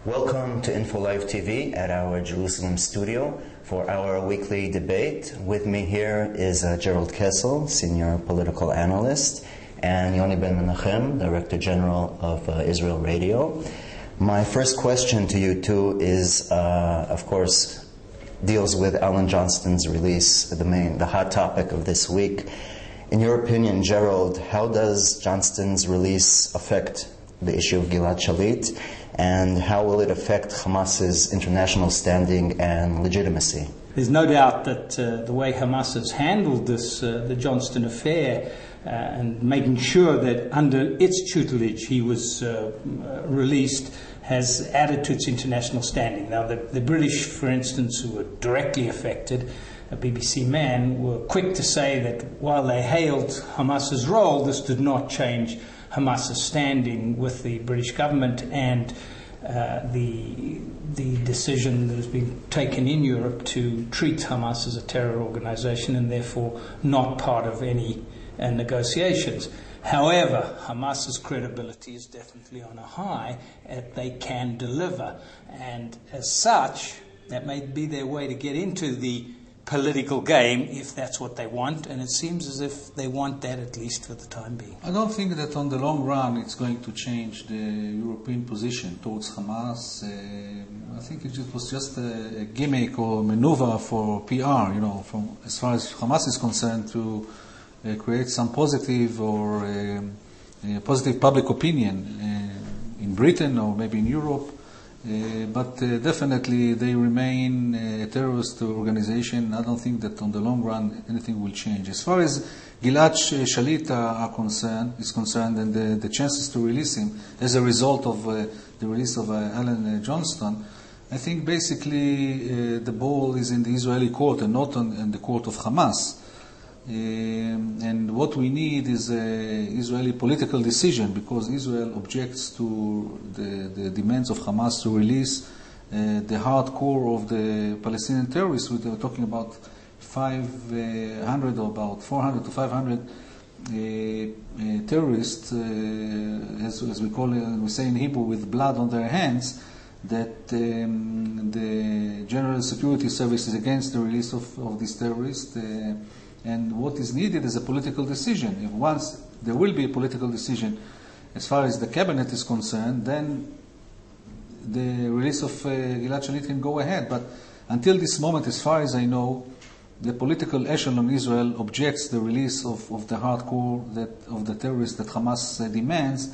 Welcome to Info Live TV at our Jerusalem studio for our weekly debate. With me here is Jerrold Kessel, senior political analyst, and Yoni Ben Mena'hem, Director General of Israel Radio. My first question to you two is, of course, deals with Alan Johnston's release, the hot topic of this week. In your opinion, Jerrold, how does Johnston's release affect the issue of Gilad Shalit, and how will it affect Hamas's international standing and legitimacy? There's no doubt that the way Hamas has handled this, the Johnston affair, and making sure that under its tutelage he was released, has added to its international standing. Now, the British, for instance, who were directly affected, a BBC man, were quick to say that while they hailed Hamas's role, this did not change Hamas's standing with the British government, and the decision that has been taken in Europe to treat Hamas as a terror organization and therefore not part of any negotiations. However, Hamas's credibility is definitely on a high, they can deliver, and as such, that may be their way to get into the political game, if that's what they want, and it seems as if they want that, at least for the time being. I don't think that on the long run it's going to change the European position towards Hamas. I think it was just a gimmick or maneuver for PR, from as far as Hamas is concerned, to create some positive or positive public opinion in Britain or maybe in Europe. But definitely they remain a terrorist organization. I don't think that on the long run anything will change. As far as Gilad Shalit is concerned, and the chances to release him as a result of the release of Alan Johnston, I think basically the ball is in the Israeli court and not in the court of Hamas. And what we need is an Israeli political decision, because Israel objects to the demands of Hamas to release the hardcore of the Palestinian terrorists. We were talking about 500 or about 400 to 500 terrorists, as we call it, we say in Hebrew, with blood on their hands, that the General Security Service is against the release of these terrorists. And what is needed is a political decision. If once there will be a political decision as far as the cabinet is concerned, then the release of Gilad Shalit can go ahead. But until this moment, as far as I know, the political echelon in Israel objects the release of the hardcore of the terrorists that Hamas demands,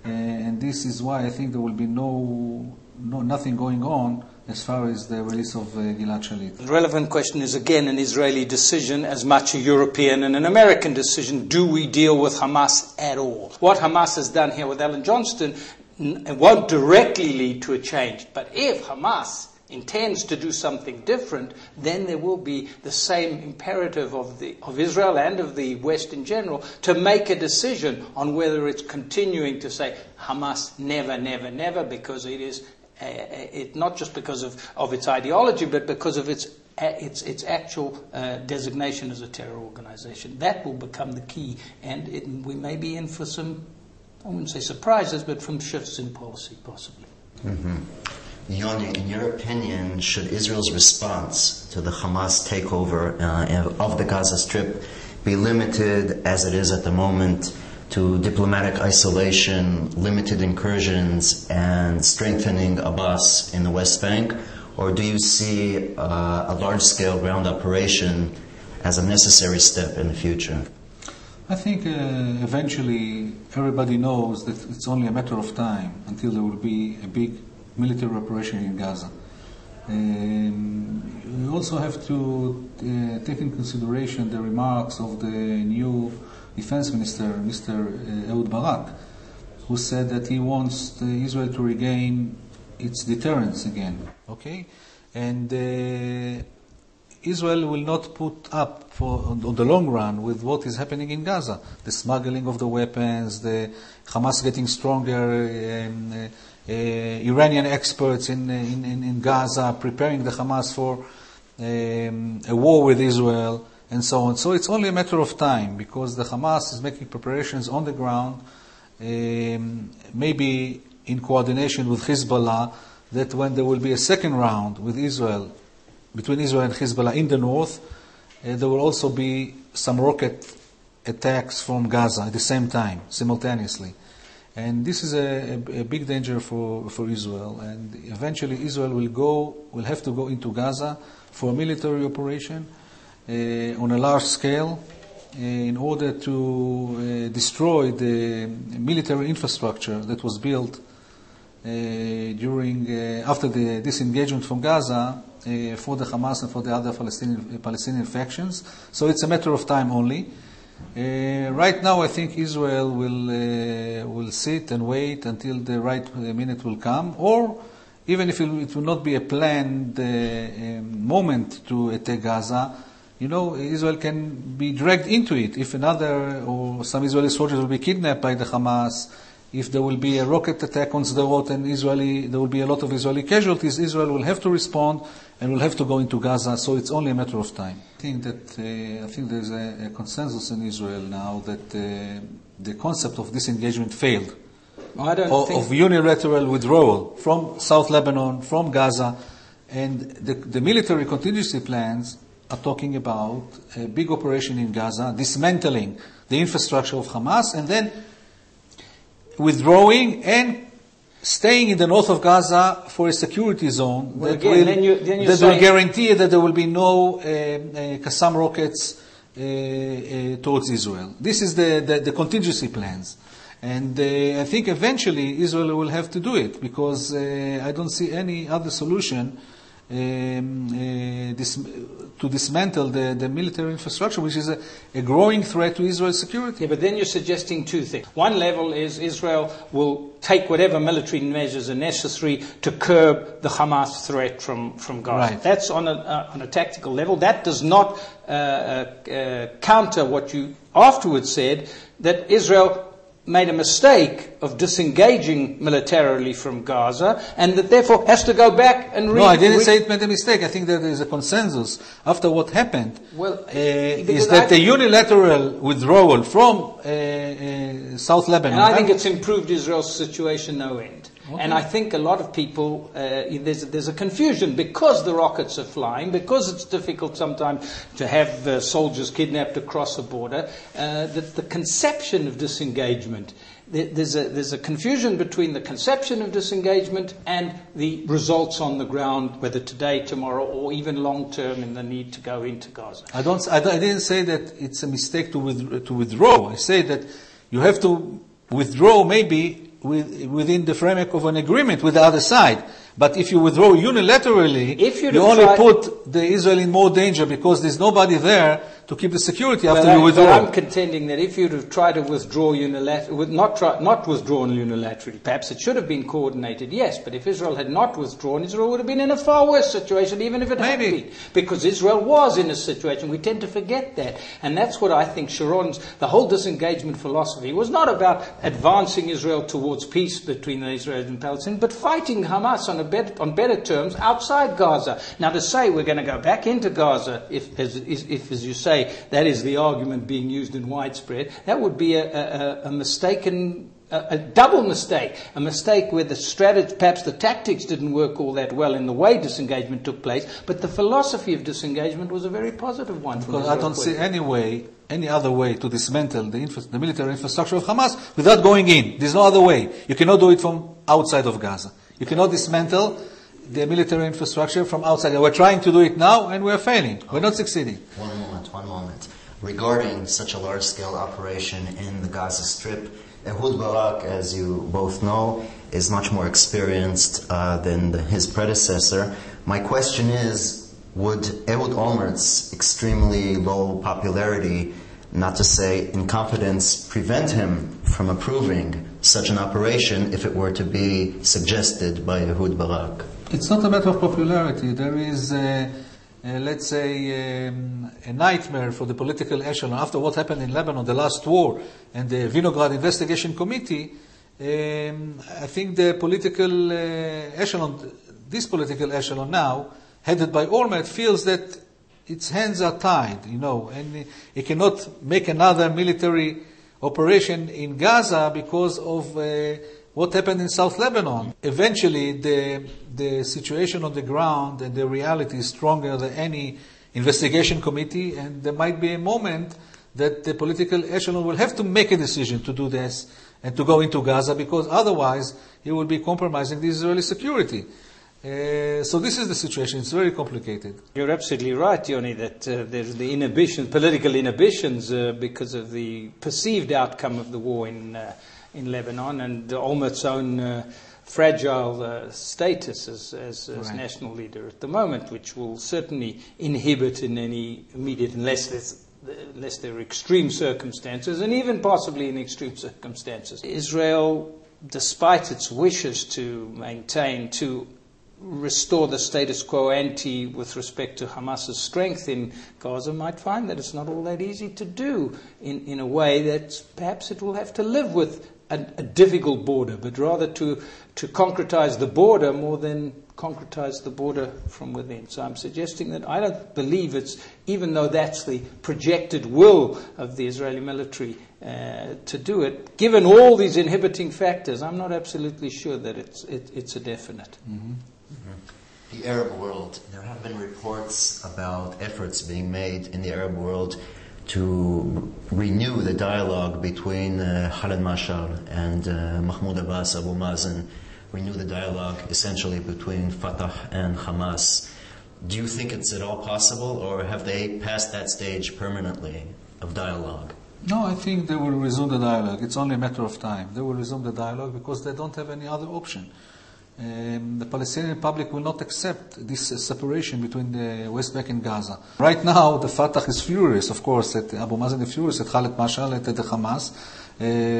and this is why I think there will be nothing going on as far as the release of Gilad Shalit. The relevant question is again an Israeli decision as much a European and an American decision. Do we deal with Hamas at all? What Hamas has done here with Alan Johnston won't directly lead to a change, but if Hamas intends to do something different, then there will be the same imperative of Israel and of the West in general to make a decision on whether it's continuing to say Hamas never, never, never, because it is not just because of its ideology, but because of its actual designation as a terror organization. That will become the key, and we may be in for some, I wouldn't say surprises, but from shifts in policy, possibly. Mm-hmm. Yoni, in your opinion, should Israel's response to the Hamas takeover of the Gaza Strip be limited, as it is at the moment, to diplomatic isolation, limited incursions, and strengthening Abbas in the West Bank? Or do you see a large-scale ground operation as a necessary step in the future? I think eventually everybody knows that it's only a matter of time until there will be a big military operation in Gaza. We also have to take in consideration the remarks of the new Defense Minister, Mr. Ehud Barak, who said that he wants Israel to regain its deterrence again. Okay, and Israel will not put up on the long run with what is happening in Gaza, the smuggling of the weapons, the Hamas getting stronger, Iranian experts in Gaza preparing the Hamas for a war with Israel, and so on. So it's only a matter of time, because the Hamas is making preparations on the ground, maybe in coordination with Hezbollah, that when there will be a second round with Israel, between Israel and Hezbollah in the north, there will also be some rocket attacks from Gaza at the same time, simultaneously. And this is a big danger for Israel. And eventually Israel will have to go into Gaza for a military operation on a large scale in order to destroy the military infrastructure that was built after the disengagement from Gaza for the Hamas and for the other Palestinian factions. So it's a matter of time only. Right now, I think Israel will sit and wait until the right minute will come, or even if it will not be a planned moment to attack Gaza, Israel can be dragged into it. If another or some Israeli soldiers will be kidnapped by the Hamas, if there will be a rocket attack on Sderot and there will be a lot of Israeli casualties, Israel will have to respond and will have to go into Gaza. So it's only a matter of time. I think there's a consensus in Israel now that the concept of disengagement failed. Of unilateral withdrawal from South Lebanon, from Gaza, and the military contingency plans are talking about a big operation in Gaza, dismantling the infrastructure of Hamas, and then withdrawing and staying in the north of Gaza for a security zone that will guarantee that there will be no Qassam rockets towards Israel. This is the contingency plans. And I think eventually Israel will have to do it, because I don't see any other solution to dismantle the military infrastructure, which is a growing threat to Israel's security. Yeah, but then you're suggesting two things. One level is Israel will take whatever military measures are necessary to curb the Hamas threat from Gaza. Right. That's on a tactical level. That does not counter what you afterwards said, that Israel made a mistake of disengaging militarily from Gaza, and that therefore has to go back and No, I didn't say it made a mistake. I think that there is a consensus after what happened. Is that the unilateral withdrawal from South Lebanon. And I think it's improved Israel's situation no end. Okay. And I think a lot of people, there's a confusion because the rockets are flying, because it's difficult sometimes to have soldiers kidnapped across a border, that the conception of disengagement, there's a confusion between the conception of disengagement and the results on the ground, whether today, tomorrow, or even long term in the need to go into Gaza. I didn't say that it's a mistake to withdraw. I say that you have to withdraw maybe within the framework of an agreement with the other side. But if you withdraw unilaterally, you only put the Israel in more danger, because there's nobody there to keep the security after you withdraw. But I'm contending that if you'd have tried to withdraw unilaterally, not withdrawn unilaterally, perhaps it should have been coordinated, yes, but if Israel had not withdrawn, Israel would have been in a far worse situation, even if it had been. Because Israel was in a situation, we tend to forget that. And that's what I think the whole disengagement philosophy was not about advancing Israel towards peace between the Israelis and Palestinians, but fighting Hamas on better terms outside Gaza. Now, to say we're going to go back into Gaza, if as you say, that is the argument being used in widespread, that would be a mistaken, a double mistake. A mistake where the strategy, perhaps the tactics didn't work all that well in the way disengagement took place, but the philosophy of disengagement was a very positive one. Because I don't see any other way to dismantle the military infrastructure of Hamas without going in. There's no other way. You cannot do it from outside of Gaza. You cannot dismantle the military infrastructure from outside. We're trying to do it now, and we're failing. We're not succeeding. One moment. Regarding such a large-scale operation in the Gaza Strip, Ehud Barak, as you both know, is much more experienced than his predecessor. My question is, would Ehud Olmert's extremely low popularity, not to say incompetence, prevent him from approving such an operation if it were to be suggested by Ehud Barak? It's not a matter of popularity. There is, let's say, a nightmare for the political echelon. After what happened in Lebanon, the last war, and the Vinograd Investigation Committee, I think the political this political echelon now, headed by Olmert, feels that its hands are tied, and it cannot make another military operation in Gaza because of what happened in South Lebanon. Eventually, the situation on the ground and the reality is stronger than any investigation committee, and there might be a moment that the political echelon will have to make a decision to do this and to go into Gaza, because otherwise he will be compromising the Israeli security. So this is the situation. It's very complicated. You're absolutely right, Yoni, that there's the inhibitions, political inhibitions, because of the perceived outcome of the war in Lebanon and Olmert's own fragile status as right. National leader at the moment, which will certainly inhibit in any immediate, unless there are extreme circumstances, and even possibly in extreme circumstances. Israel, despite its wishes to restore the status quo ante with respect to Hamas's strength in Gaza, might find that it's not all that easy to do in a way that perhaps it will have to live with a difficult border, but rather to concretize the border more than concretize the border from within. So I'm suggesting that I don't believe it's, even though that's the projected will of the Israeli military to do it, given all these inhibiting factors, I'm not absolutely sure that it's a definite. Mm-hmm. Mm-hmm. The Arab world, there have been reports about efforts being made in the Arab world to renew the dialogue between Khaled Mashal and Mahmoud Abbas, Abu Mazen, renew the dialogue essentially between Fatah and Hamas. Do you think it's at all possible, or have they passed that stage permanently of dialogue? No, I think they will resume the dialogue. It's only a matter of time. They will resume the dialogue because they don't have any other option. The Palestinian public will not accept this separation between the West Bank and Gaza. Right now, the Fatah is furious, of course, at Abu Mazen is furious at Khaled Mashal, at the Hamas,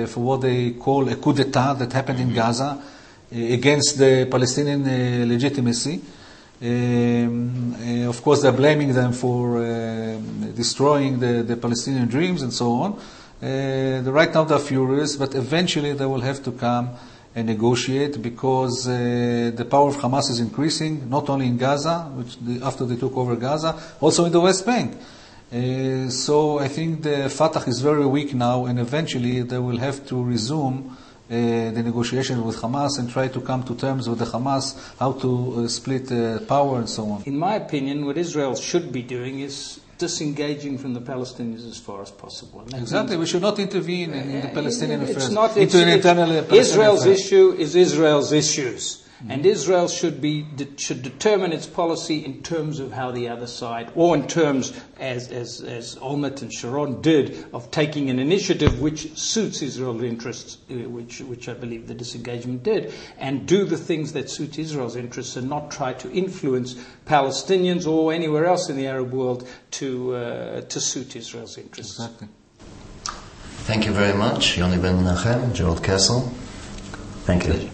for what they call a coup d'etat that happened in Gaza against the Palestinian legitimacy. Of course, they're blaming them for destroying the Palestinian dreams and so on. Right now, they're furious, but eventually they will have to come and negotiate, because the power of Hamas is increasing, not only in Gaza, after they took over Gaza, also in the West Bank. So I think the Fatah is very weak now, and eventually they will have to resume the negotiation with Hamas and try to come to terms with the Hamas, how to split power and so on. In my opinion, what Israel should be doing is disengaging from the Palestinians as far as possible. Exactly. We should not intervene in the Palestinian affairs. Israel's issue is Israel's issues. And Israel should determine its policy in terms of how the other side, or in terms, as Olmert and Sharon did, of taking an initiative which suits Israel's interests, which I believe the disengagement did, and do the things that suit Israel's interests, and not try to influence Palestinians or anywhere else in the Arab world to suit Israel's interests. Exactly. Thank you very much, Yoni Ben Mena'hem, Jerrold Kessel. Thank you.